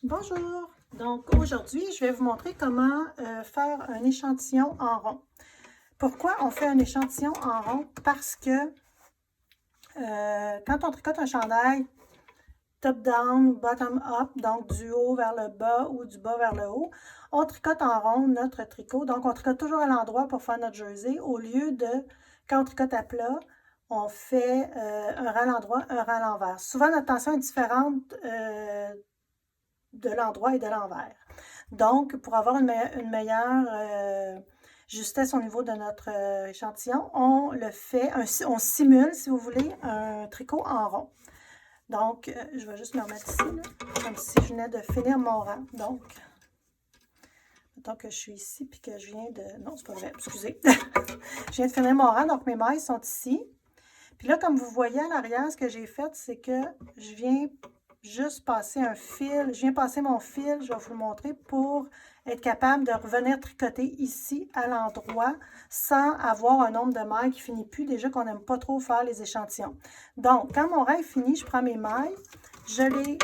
Bonjour! Donc aujourd'hui, je vais vous montrer comment faire un échantillon en rond. Pourquoi on fait un échantillon en rond? Parce que quand on tricote un chandail top-down ou bottom-up, donc du haut vers le bas ou du bas vers le haut, on tricote en rond notre tricot. Donc on tricote toujours à l'endroit pour faire notre jersey au lieu de, quand on tricote à plat, on fait un rang à l'endroit, un rang à l'envers. Souvent, notre tension est différente de l'endroit et de l'envers. Donc, pour avoir une meilleure justesse au niveau de notre échantillon, on le fait, on simule, si vous voulez, un tricot en rond. Donc, je vais juste me remettre ici, là, comme si je venais de finir mon rang. Donc, mettons que je suis ici, puis que je viens de... Non, c'est pas vrai, excusez. Je viens de finir mon rang, donc mes mailles sont ici. Puis là, comme vous voyez à l'arrière, ce que j'ai fait, c'est que je viens juste passer un fil. Je viens passer mon fil, je vais vous le montrer, pour être capable de revenir tricoter ici à l'endroit sans avoir un nombre de mailles qui finit plus. Déjà qu'on n'aime pas trop faire les échantillons. Donc, quand mon rang est fini, je prends mes mailles, je les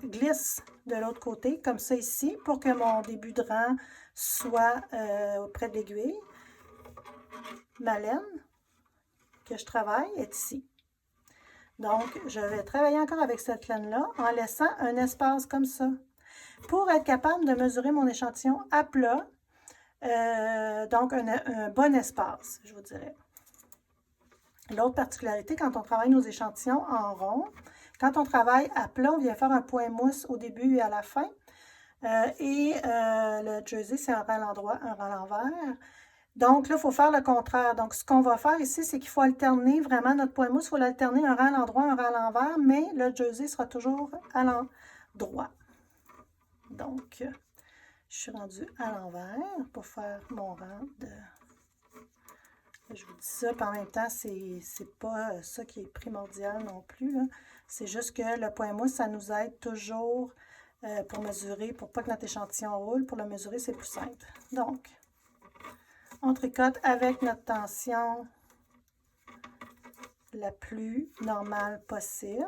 glisse de l'autre côté, comme ça ici, pour que mon début de rang soit près de l'aiguille. Ma laine que je travaille est ici. Donc, je vais travailler encore avec cette laine-là en laissant un espace comme ça pour être capable de mesurer mon échantillon à plat. Donc, un bon espace, je vous dirais. L'autre particularité, quand on travaille nos échantillons en rond, quand on travaille à plat, on vient faire un point mousse au début et à la fin. Le jersey, c'est un rang à l'endroit, un rang à l'envers. Donc là, il faut faire le contraire. Donc, ce qu'on va faire ici, c'est qu'il faut alterner vraiment notre point mousse. Il faut l'alterner un rang à l'endroit, un rang à l'envers, mais le jersey sera toujours à l'endroit. Donc, je suis rendue à l'envers pour faire mon rang de... Je vous dis ça, puis en même temps, c'est pas ça qui est primordial non plus. C'est juste que le point mousse, ça nous aide toujours pour mesurer, pour pas que notre échantillon roule. Pour le mesurer, c'est plus simple. Donc, on tricote avec notre tension la plus normale possible.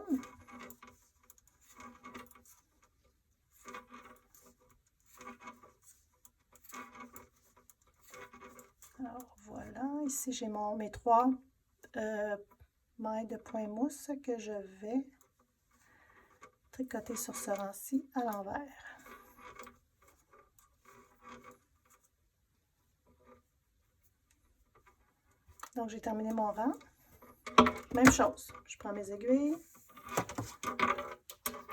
Alors voilà, ici j'ai mes trois mailles de point mousse que je vais tricoter sur ce rang-ci à l'envers. Donc j'ai terminé mon rang. Même chose, je prends mes aiguilles,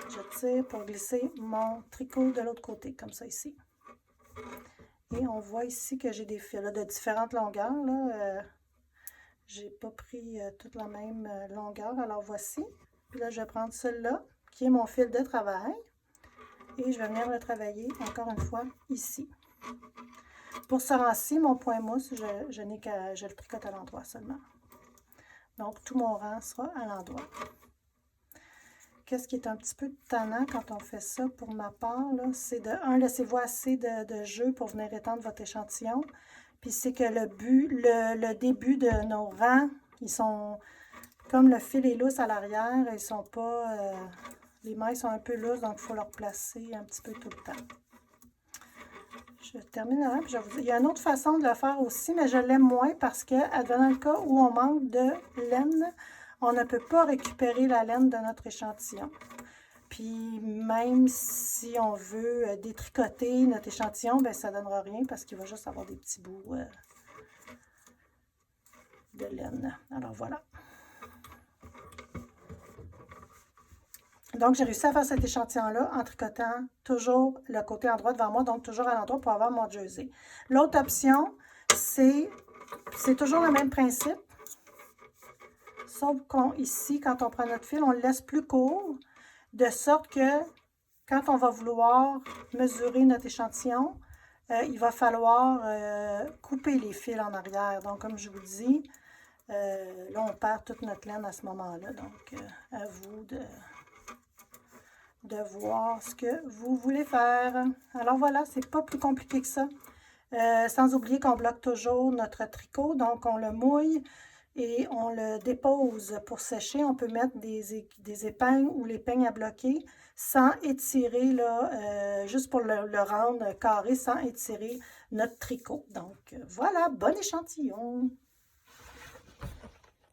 je tire pour glisser mon tricot de l'autre côté, comme ça ici. Et on voit ici que j'ai des fils là, de différentes longueurs. J'ai pas pris toute la même longueur, alors voici. Puis là, je vais prendre celui-là, qui est mon fil de travail, et je vais venir le travailler encore une fois ici. Pour ce rang-ci, mon point mousse, je le tricote à l'endroit seulement. Donc, tout mon rang sera à l'endroit. Qu'est-ce qui est un petit peu tannant quand on fait ça pour ma part, c'est de, laissez-vous assez de jeu pour venir étendre votre échantillon. Puis c'est que le début de nos rangs, ils sont, comme le fil est lousse à l'arrière, ils sont pas, les mailles sont un peu lousses, donc il faut leur placer un petit peu tout le temps. Je terminerai, puis il y a une autre façon de le faire aussi, mais je l'aime moins parce que, advenant le cas où on manque de laine, on ne peut pas récupérer la laine de notre échantillon. Puis même si on veut détricoter notre échantillon, ben ça ne donnera rien parce qu'il va juste avoir des petits bouts de laine. Alors voilà. Donc, j'ai réussi à faire cet échantillon-là en tricotant toujours le côté endroit devant moi, donc toujours à l'endroit pour avoir mon jersey. L'autre option, c'est toujours le même principe, sauf qu'ici, quand on prend notre fil, on le laisse plus court, de sorte que quand on va vouloir mesurer notre échantillon, il va falloir couper les fils en arrière. Donc, comme je vous dis, là, on perd toute notre laine à ce moment-là. Donc, à vous de voir ce que vous voulez faire. Alors voilà, c'est pas plus compliqué que ça. Sans oublier qu'on bloque toujours notre tricot, donc on le mouille et on le dépose pour sécher. On peut mettre des épingles ou les peignes à bloquer sans étirer, là, juste pour le rendre carré, sans étirer notre tricot. Donc voilà, bon échantillon!